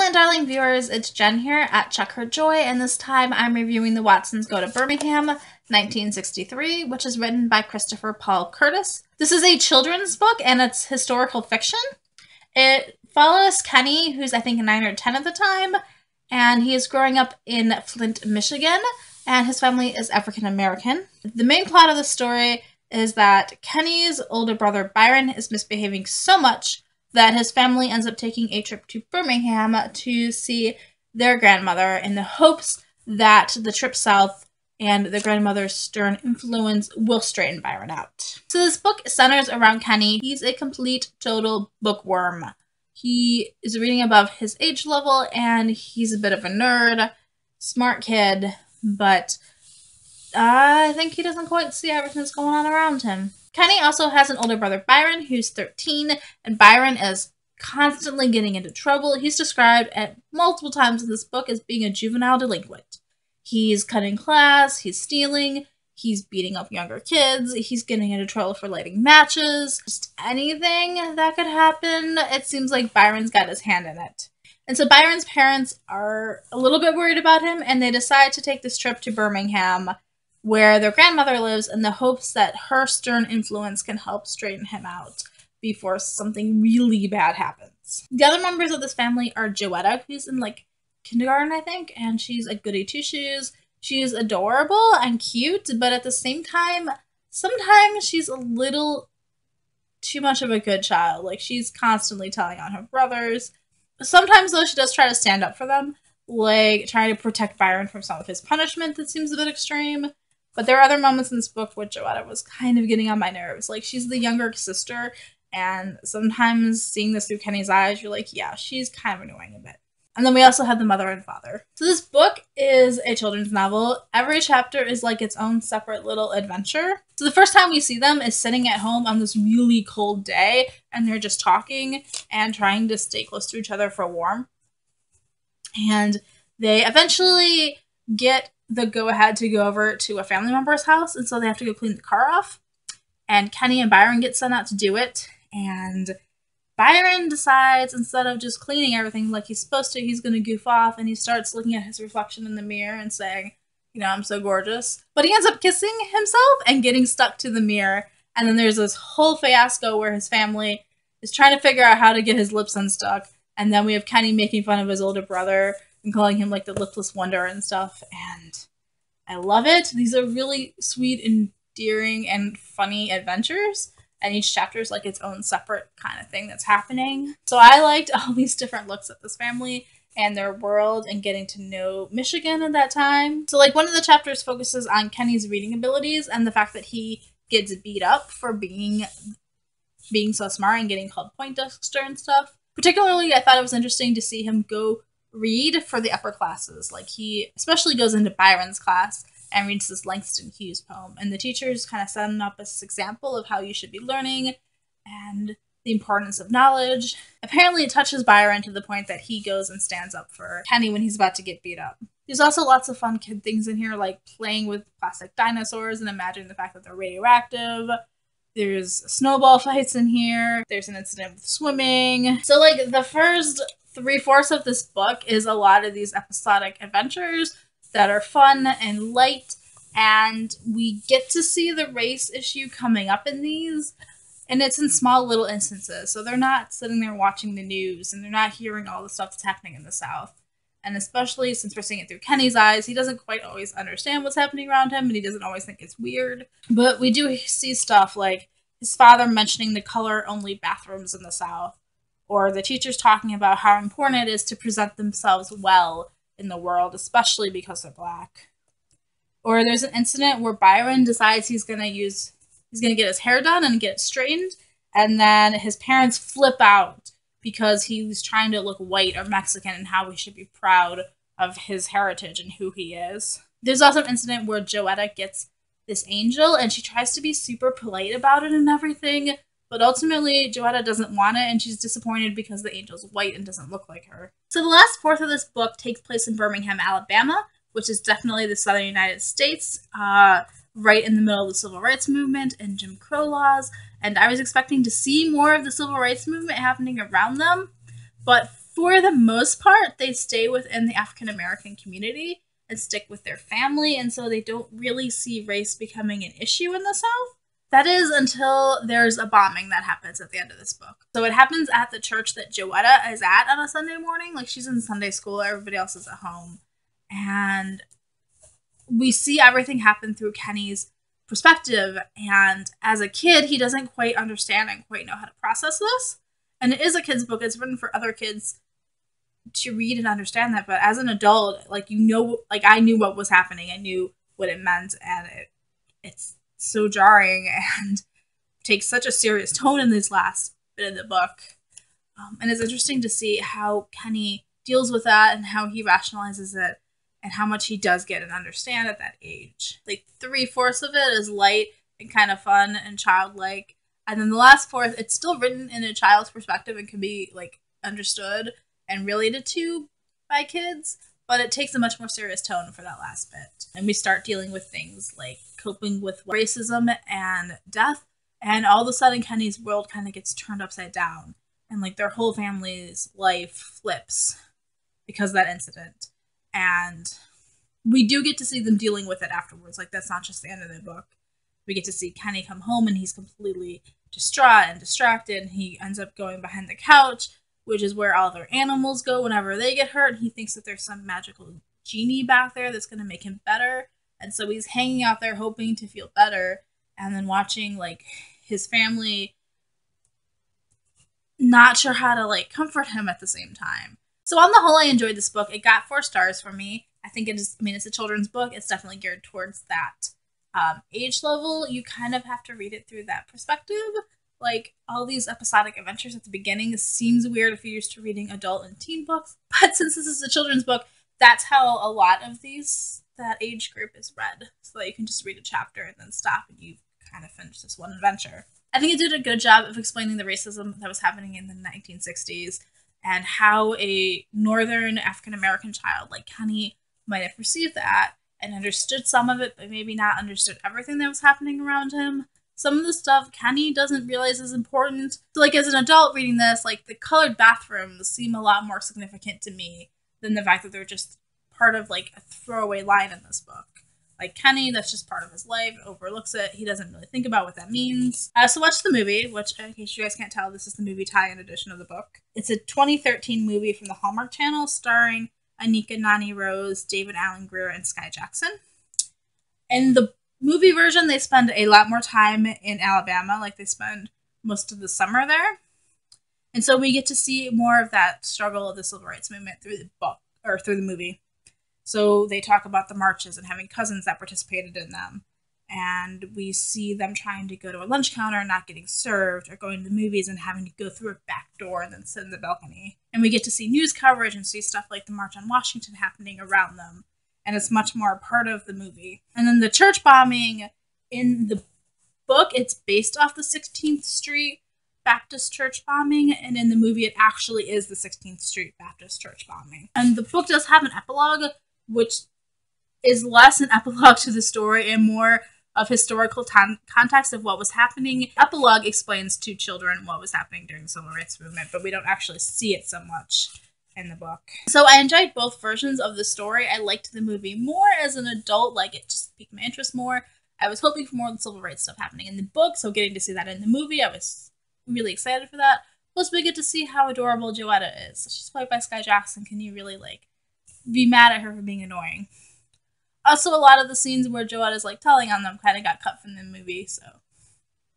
my darling viewers, it's Jen here at Check Her Joy, and this time I'm reviewing The Watsons Go to Birmingham, 1963, which is written by Christopher Paul Curtis. This is a children's book, and it's historical fiction. It follows Kenny, who's I think 9 or 10 at the time, and he is growing up in Flint, Michigan, and his family is African American. The main plot of the story is that Kenny's older brother Byron is misbehaving so much that his family ends up taking a trip to Birmingham to see their grandmother in the hopes that the trip south and the grandmother's stern influence will straighten Byron out. So this book centers around Kenny. He's a complete, total bookworm. He is reading above his age level, and he's a bit of a nerd, smart kid, but I think he doesn't quite see everything that's going on around him. Kenny also has an older brother, Bryon, who's 13, and Byron is constantly getting into trouble. He's described at multiple times in this book as being a juvenile delinquent. He's cutting class, he's stealing, he's beating up younger kids, he's getting into trouble for lighting matches. Just anything that could happen, it seems like Byron's got his hand in it. And so Byron's parents are a little bit worried about him, and they decide to take this trip to Birmingham, where their grandmother lives, in the hopes that her stern influence can help straighten him out before something really bad happens. The other members of this family are Joetta, who's in like kindergarten, I think, and she's a goody two-shoes. She's adorable and cute, but at the same time, sometimes she's a little too much of a good child. Like, she's constantly telling on her brothers. Sometimes, though, she does try to stand up for them, like trying to protect Byron from some of his punishment that seems a bit extreme. But there are other moments in this book where Joetta was kind of getting on my nerves. Like, she's the younger sister, and sometimes seeing this through Kenny's eyes, you're like, yeah, she's kind of annoying a bit. And then we also have the mother and father. So this book is a children's novel. Every chapter is like its own separate little adventure. So the first time we see them is sitting at home on this really cold day, and they're just talking and trying to stay close to each other for warmth. And they eventually get the go-ahead to go over to a family member's house, and so they have to go clean the car off. And Kenny and Byron get sent out to do it, and Byron decides, instead of just cleaning everything like he's supposed to, he's going to goof off, and he starts looking at his reflection in the mirror and saying, you know, I'm so gorgeous. But he ends up kissing himself and getting stuck to the mirror, and then there's this whole fiasco where his family is trying to figure out how to get his lips unstuck, and then we have Kenny making fun of his older brother and calling him like the lipless wonder and stuff, and I love it. These are really sweet, endearing, and funny adventures, and each chapter is like its own separate kind of thing that's happening. So I liked all these different looks at this family and their world and getting to know Michigan at that time. So like one of the chapters focuses on Kenny's reading abilities and the fact that he gets beat up for being so smart and getting called Poindexter and stuff. Particularly, I thought it was interesting to see him go read for the upper classes. Like, he especially goes into Byron's class and reads this Langston Hughes poem, and the teachers kind of set him up as this example of how you should be learning and the importance of knowledge. Apparently it touches Byron to the point that he goes and stands up for Kenny when he's about to get beat up. There's also lots of fun kid things in here, like playing with plastic dinosaurs and imagining the fact that they're radioactive. There's snowball fights in here. There's an incident with swimming. So like the first 3/4 of this book is a lot of these episodic adventures that are fun and light, and we get to see the race issue coming up in these, and it's in small little instances. So they're not sitting there watching the news, and they're not hearing all the stuff that's happening in the South. And especially since we're seeing it through Kenny's eyes, he doesn't quite always understand what's happening around him, and he doesn't always think it's weird. But we do see stuff like his father mentioning the color-only bathrooms in the South, or the teachers talking about how important it is to present themselves well in the world, especially because they're Black. Or there's an incident where Byron decides he's gonna get his hair done and get it straightened, and then his parents flip out because he was trying to look white or Mexican and how we should be proud of his heritage and who he is. There's also an incident where Joetta gets this angel, and she tries to be super polite about it and everything, but ultimately Joetta doesn't want it, and she's disappointed because the angel's white and doesn't look like her. So the last fourth of this book takes place in Birmingham, Alabama, which is definitely the southern United States, right in the middle of the Civil Rights Movement and Jim Crow laws, and I was expecting to see more of the Civil Rights Movement happening around them, but for the most part, they stay within the African American community and stick with their family, and so they don't really see race becoming an issue in the South. That is until there's a bombing that happens at the end of this book. So it happens at the church that Joetta is at on a Sunday morning. Like, she's in Sunday school, everybody else is at home. And we see everything happen through Kenny's perspective. And as a kid, he doesn't quite understand and quite know how to process this. And it is a kid's book. It's written for other kids to read and understand that. But as an adult, like, you know, like, I knew what was happening. I knew what it meant. And it's so jarring and takes such a serious tone in this last bit of the book. And it's interesting to see how Kenny deals with that and how he rationalizes it and how much he does get and understand at that age. Like, 3/4 of it is light and kind of fun and childlike. And then the last fourth, it's still written in a child's perspective and can be, like, understood and related to by kids, but it takes a much more serious tone for that last bit. And we start dealing with things like coping with racism and death, and all of a sudden Kenny's world kind of gets turned upside down, and like their whole family's life flips because of that incident. And we do get to see them dealing with it afterwards. Like, that's not just the end of the book. We get to see Kenny come home and he's completely distraught and distracted, and he ends up going behind the couch, which is where all their animals go whenever they get hurt. And he thinks that there's some magical genie back there that's going to make him better. And so he's hanging out there hoping to feel better, and then watching, like, his family not sure how to, like, comfort him at the same time. So on the whole, I enjoyed this book. It got 4 stars from me. I think it's a children's book. It's definitely geared towards that age level. You kind of have to read it through that perspective. Like, all these episodic adventures at the beginning seems weird if you're used to reading adult and teen books. But since this is a children's book, that's how a lot of that age group is read. So that you can just read a chapter and then stop and you kind of finish this one adventure. I think it did a good job of explaining the racism that was happening in the 1960s and how a northern African American child like Kenny might have perceived that and understood some of it, but maybe not understood everything that was happening around him. Some of the stuff Kenny doesn't realize is important. So, like, as an adult reading this, like, the colored bathrooms seem a lot more significant to me than the fact that they're just part of, like, a throwaway line in this book. Like, Kenny, that's just part of his life, overlooks it. He doesn't really think about what that means. I also watched the movie, which, in case you guys can't tell, this is the movie tie-in edition of the book. It's a 2013 movie from the Hallmark Channel starring Anika Noni Rose, David Alan Grier, and Sky Jackson. In the movie version, they spend a lot more time in Alabama. Like, they spend most of the summer there. And so we get to see more of that struggle of the civil rights movement through the book, or through the movie. So they talk about the marches and having cousins that participated in them. And we see them trying to go to a lunch counter and not getting served, or going to the movies and having to go through a back door and then sit in the balcony. And we get to see news coverage and see stuff like the March on Washington happening around them. And it's much more a part of the movie. And then the church bombing in the book, it's based off the 16th Street Baptist church bombing, and in the movie it actually is the 16th Street Baptist church bombing. And the book does have an epilogue, which is less an epilogue to the story and more of historical context of what was happening. Epilogue explains to children what was happening during the civil rights movement, but we don't actually see it so much in the book. So I enjoyed both versions of the story. I liked the movie more as an adult, like, it just piqued my interest more. I was hoping for more of the civil rights stuff happening in the book, so getting to see that in the movie, I was really excited for that. Plus, we get to see how adorable Joetta is. She's played by Sky Jackson. Can you really, like, be mad at her for being annoying? Also, a lot of the scenes where Joetta's, like, telling on them kind of got cut from the movie, so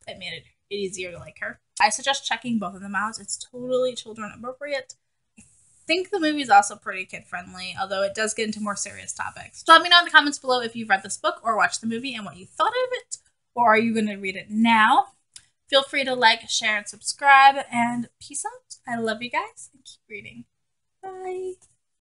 it made it easier to like her. I suggest checking both of them out. It's totally children appropriate. I think the movie is also pretty kid-friendly, although it does get into more serious topics. So let me know in the comments below if you've read this book or watched the movie and what you thought of it, or are you going to read it now? Feel free to like, share, and subscribe, and peace out. I love you guys, and keep reading. Bye.